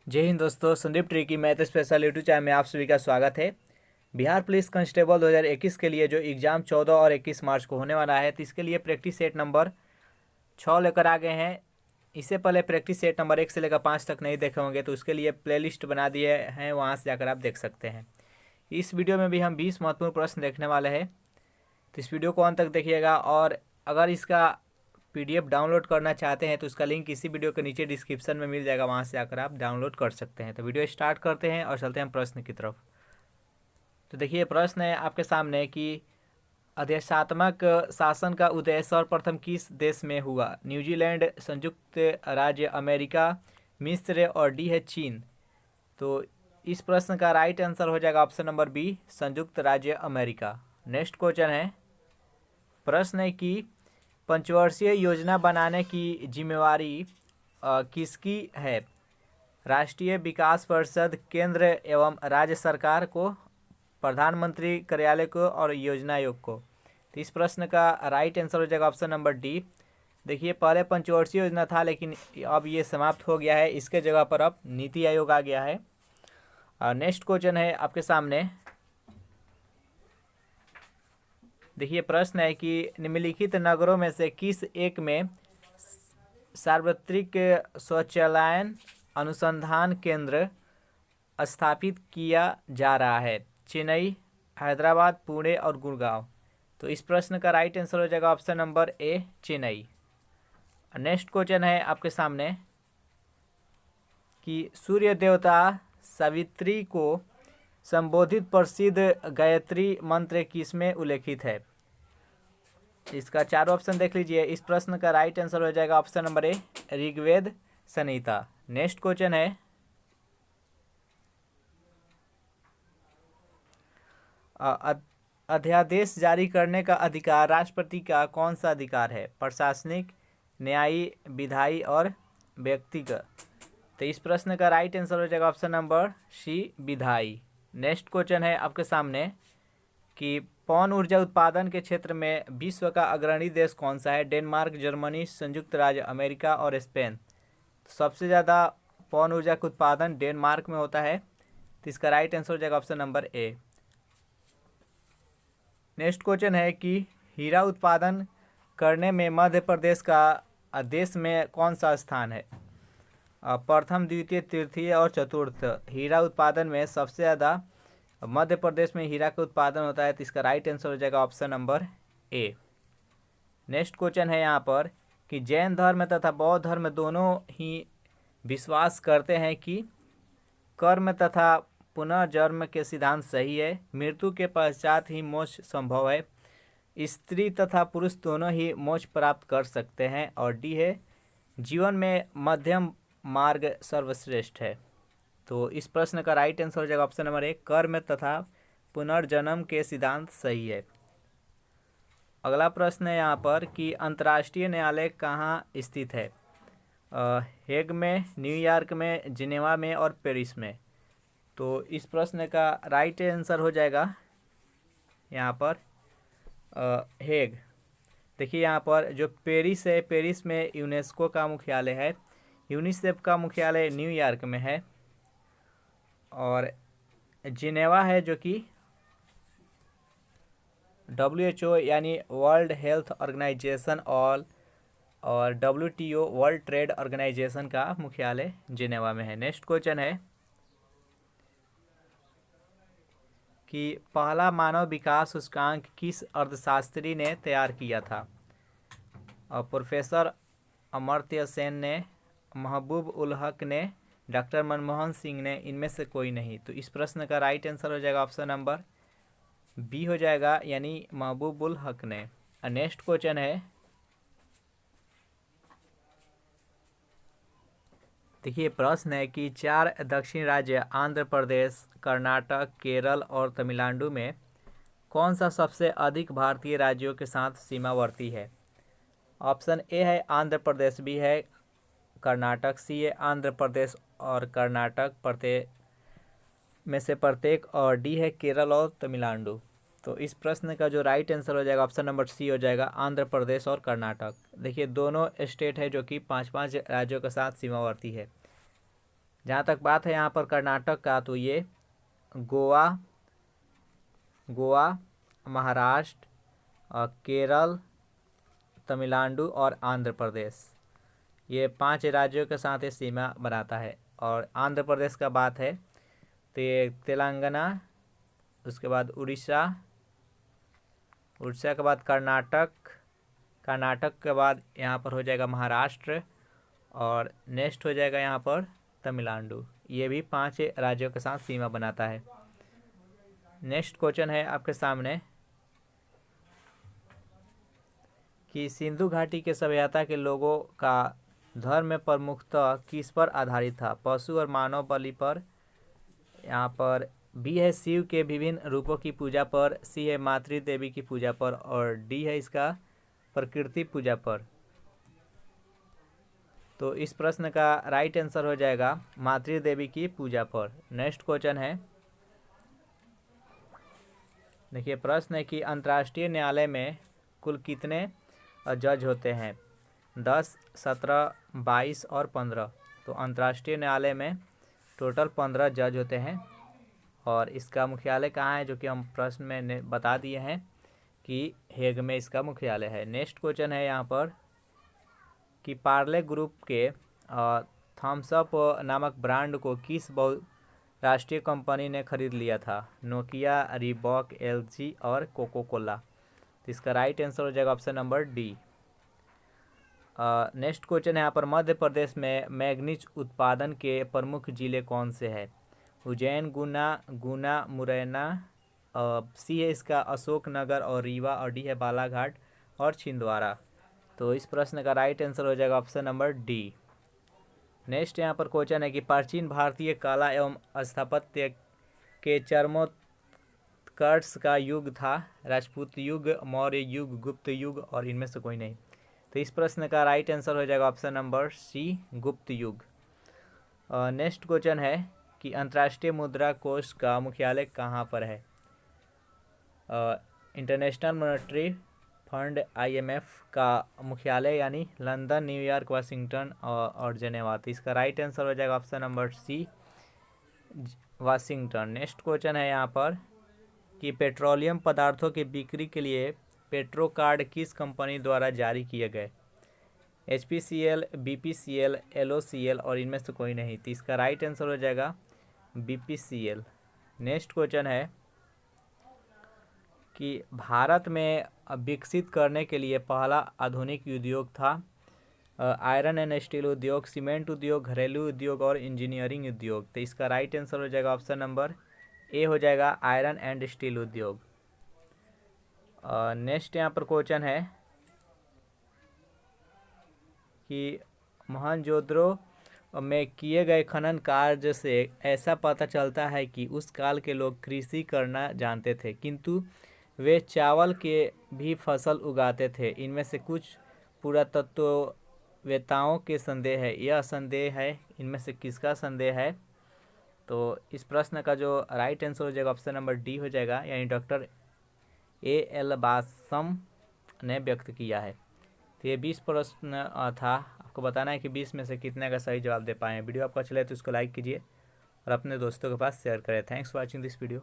जय हिंद दोस्तों, Sandeep tricky math special YouTube channel में आप सभी का स्वागत है। बिहार पुलिस कांस्टेबल 2021 के लिए जो एग्ज़ाम 14 और 21 मार्च को होने वाला है, तो इसके लिए प्रैक्टिस सेट नंबर 6 लेकर आ गए हैं। इससे पहले प्रैक्टिस सेट नंबर 1 से लेकर 5 तक नहीं देखे होंगे, तो उसके लिए प्लेलिस्ट बना दिए हैं, वहाँ से जाकर आप देख सकते हैं। इस वीडियो में भी हम 20 महत्वपूर्ण प्रश्न देखने वाले हैं, तो इस वीडियो को अंत तक देखिएगा। और अगर इसका पीडीएफ डाउनलोड करना चाहते हैं तो उसका लिंक इसी वीडियो के नीचे डिस्क्रिप्शन में मिल जाएगा, वहाँ से आकर आप डाउनलोड कर सकते हैं। तो वीडियो स्टार्ट करते हैं और चलते हैं प्रश्न की तरफ। तो देखिए, प्रश्न है आपके सामने कि आदेशात्मक शासन का उदय सर्वप्रथम किस देश में हुआ? न्यूजीलैंड, संयुक्त राज्य अमेरिका, मिस्र और डी है चीन। तो इस प्रश्न का राइट आंसर हो जाएगा ऑप्शन नंबर बी, संयुक्त राज्य अमेरिका। नेक्स्ट क्वेश्चन है, प्रश्न है कि पंचवर्षीय योजना बनाने की जिम्मेवारी किसकी है? राष्ट्रीय विकास परिषद, केंद्र एवं राज्य सरकार को, प्रधानमंत्री कार्यालय को और योजना आयोग को। तो इस प्रश्न का राइट आंसर हो जाएगा ऑप्शन नंबर डी। देखिए, पहले पंचवर्षीय योजना था, लेकिन अब ये समाप्त हो गया है। इसके जगह पर अब नीति आयोग आ गया है। नेक्स्ट क्वेश्चन है आपके सामने। देखिए, प्रश्न है कि निम्नलिखित नगरों में से किस एक में सार्वत्रिक स्वचालन अनुसंधान केंद्र स्थापित किया जा रहा है? चेन्नई, हैदराबाद, पुणे और गुड़गांव। तो इस प्रश्न का राइट आंसर हो जाएगा ऑप्शन नंबर ए, चेन्नई। नेक्स्ट क्वेश्चन है आपके सामने कि सूर्य देवता सावित्री को संबोधित प्रसिद्ध गायत्री मंत्र किसमें उल्लेखित है? इसका चारों ऑप्शन देख लीजिए। इस प्रश्न का राइट आंसर हो जाएगा option number A, Rigveda Samhita. Next question है, अध्यादेश जारी करने का अधिकार राष्ट्रपति का कौन सा अधिकार है? प्रशासनिक, न्यायी, विधायी और व्यक्तिगत। तो इस प्रश्न का राइट आंसर हो जाएगा ऑप्शन नंबर सी, विधायी। नेक्स्ट क्वेश्चन है आपके सामने कि पवन ऊर्जा उत्पादन के क्षेत्र में विश्व का अग्रणी देश कौन सा है? डेनमार्क, जर्मनी, संयुक्त राज्य अमेरिका और स्पेन। तो सबसे ज़्यादा पवन ऊर्जा का उत्पादन डेनमार्क में होता है, तो इसका राइट आंसर हो जाएगा ऑप्शन नंबर ए। नेक्स्ट क्वेश्चन है कि हीरा उत्पादन करने में मध्य प्रदेश का देश में कौन सा स्थान है? प्रथम, द्वितीय, तृतीय और चतुर्थ। हीरा उत्पादन में सबसे ज़्यादा मध्य प्रदेश में हीरा का उत्पादन होता है, तो इसका राइट आंसर हो जाएगा ऑप्शन नंबर ए। नेक्स्ट क्वेश्चन है यहाँ पर कि जैन धर्म तथा बौद्ध धर्म दोनों ही विश्वास करते हैं कि कर्म तथा पुनर्जन्म के सिद्धांत सही है, मृत्यु के पश्चात ही मोक्ष संभव है, स्त्री तथा पुरुष दोनों ही मोक्ष प्राप्त कर सकते हैं, और डी है जीवन में मध्यम मार्ग सर्वश्रेष्ठ है। तो इस प्रश्न का राइट आंसर हो जाएगा ऑप्शन नंबर ए, कर्म तथा पुनर्जन्म के सिद्धांत सही है। अगला प्रश्न है यहाँ पर कि अंतर्राष्ट्रीय न्यायालय कहाँ स्थित है? हेग में, न्यूयॉर्क में, जिनेवा में और पेरिस में। तो इस प्रश्न का राइट आंसर हो जाएगा यहाँ पर हेग। देखिए, यहाँ पर जो पेरिस है, पेरिस में यूनेस्को का मुख्यालय है, यूनिसेफ का मुख्यालय न्यूयॉर्क में है, और जिनेवा है जो कि WHO यानी वर्ल्ड हेल्थ ऑर्गेनाइजेशन और WTO वर्ल्ड ट्रेड ऑर्गेनाइजेशन का मुख्यालय जिनेवा में है। नेक्स्ट क्वेश्चन है कि पहला मानव विकास सूचकांक किस अर्थशास्त्री ने तैयार किया था? प्रोफेसर अमर्त्य सेन ने, महबूब उल हक ने, डॉक्टर मनमोहन सिंह ने, इनमें से कोई नहीं। तो इस प्रश्न का राइट आंसर हो जाएगा ऑप्शन नंबर बी हो जाएगा, यानी महबूब उल हक ने। नेक्स्ट क्वेश्चन है, देखिए, प्रश्न है कि 4 दक्षिण राज्य आंध्र प्रदेश, कर्नाटक, केरल और तमिलनाडु में कौन सा सबसे अधिक भारतीय राज्यों के साथ सीमावर्ती है? ऑप्शन ए है आंध्र प्रदेश, बी है कर्नाटक, सी है आंध्र प्रदेश और कर्नाटक प्रत्येक में से प्रत्येक, और डी है केरल और तमिलनाडु। तो इस प्रश्न का जो राइट आंसर हो जाएगा ऑप्शन नंबर सी हो जाएगा, आंध्र प्रदेश और कर्नाटक। देखिए, दोनों स्टेट है जो कि 5-5 राज्यों के साथ सीमावर्ती है। जहाँ तक बात है यहाँ पर कर्नाटक का, तो ये गोवा, महाराष्ट्र, केरल, तमिलनाडु और आंध्र प्रदेश, ये 5 राज्यों के साथ ये सीमा बनाता है। और आंध्र प्रदेश का बात है तो ये तेलंगाना, उसके बाद उड़ीसा के बाद कर्नाटक के बाद यहाँ पर हो जाएगा महाराष्ट्र, और नेक्स्ट हो जाएगा यहाँ पर तमिलनाडु। ये भी 5 राज्यों के साथ सीमा बनाता है। नेक्स्ट क्वेश्चन है आपके सामने कि सिंधु घाटी के सभ्यता के लोगों का धर्म प्रमुखतः किस पर आधारित था? पशु और मानव बलि पर, यहाँ पर बी है शिव के विभिन्न रूपों की पूजा पर, सी है मातृ देवी की पूजा पर, और डी है इसका प्रकृति पूजा पर। तो इस प्रश्न का राइट आंसर हो जाएगा मातृ देवी की पूजा पर। नेक्स्ट क्वेश्चन है, देखिए प्रश्न है कि अंतर्राष्ट्रीय न्यायालय में कुल कितने जज होते हैं? 10, 17, 22 और 15। तो अंतर्राष्ट्रीय न्यायालय में टोटल 15 जज होते हैं, और इसका मुख्यालय कहाँ है, जो कि हम प्रश्न में बता दिए हैं कि हेग में इसका मुख्यालय है। नेक्स्ट क्वेश्चन है यहाँ पर कि पार्ले ग्रुप के थम्स अप नामक ब्रांड को किस बहुराष्ट्रीय कंपनी ने खरीद लिया था? नोकिया, रीबॉक, एलजी और कोको कोला। तो इसका राइट आंसर हो जाएगा option number D. Next question है यहाँ पर, मध्य प्रदेश में मैग्नीज उत्पादन के प्रमुख जिले कौन से हैं? उज्जैन, गुना, मुरैना, सी है इसका अशोकनगर और रीवा, और डी है बालाघाट और छिंदवाड़ा। तो इस प्रश्न का राइट आंसर हो जाएगा ऑप्शन नंबर डी। नेक्स्ट यहाँ पर क्वेश्चन है कि प्राचीन भारतीय कला एवं स्थापत्य के चरमोत्कर्ष का युग था? राजपूत युग, मौर्य युग, गुप्त युग और इनमें से कोई नहीं। तो इस प्रश्न का राइट आंसर हो जाएगा ऑप्शन नंबर सी, गुप्त युग। नेक्स्ट क्वेश्चन है कि अंतर्राष्ट्रीय मुद्रा कोष का मुख्यालय कहाँ पर है? इंटरनेशनल मॉनेटरी फंड IMF का मुख्यालय यानी लंदन, न्यूयॉर्क, वाशिंगटन और जेनेवा। तो इसका राइट आंसर हो जाएगा option number C, Washington. Next question है यहाँ पर कि पेट्रोलियम पदार्थों की बिक्री के लिए पेट्रो कार्ड किस कंपनी द्वारा जारी किए गए? HPCL, BPCL, LOCL और इनमें से कोई नहीं। तो इसका राइट आंसर हो जाएगा BPCL। नेक्स्ट क्वेश्चन है कि भारत में विकसित करने के लिए पहला आधुनिक उद्योग था? आयरन एंड स्टील उद्योग, सीमेंट उद्योग, घरेलू उद्योग और इंजीनियरिंग उद्योग। तो इसका राइट आंसर हो जाएगा ऑप्शन नंबर ए हो जाएगा आयरन एंड स्टील उद्योग। नेक्स्ट यहाँ पर क्वेश्चन है कि मोहनजोदड़ो में किए गए खनन कार्य से ऐसा पता चलता है कि उस काल के लोग कृषि करना जानते थे, किंतु वे चावल के भी फसल उगाते थे। इनमें से कुछ पुरातत्ववेत्ताओं के संदेह है। यह संदेह है, इनमें से किसका संदेह है? तो इस प्रश्न का जो राइट आंसर हो जाएगा ऑप्शन नंबर डी हो जाएगा, यानी डॉक्टर A.L. बासम ने व्यक्त किया है। तो ये 20 प्रश्न था, आपको बताना है कि 20 में से कितने का सही जवाब दे पाए हैं। वीडियो आपको अच्छा लगे तो इसको लाइक कीजिए और अपने दोस्तों के पास शेयर करें। Thanks for watching this video.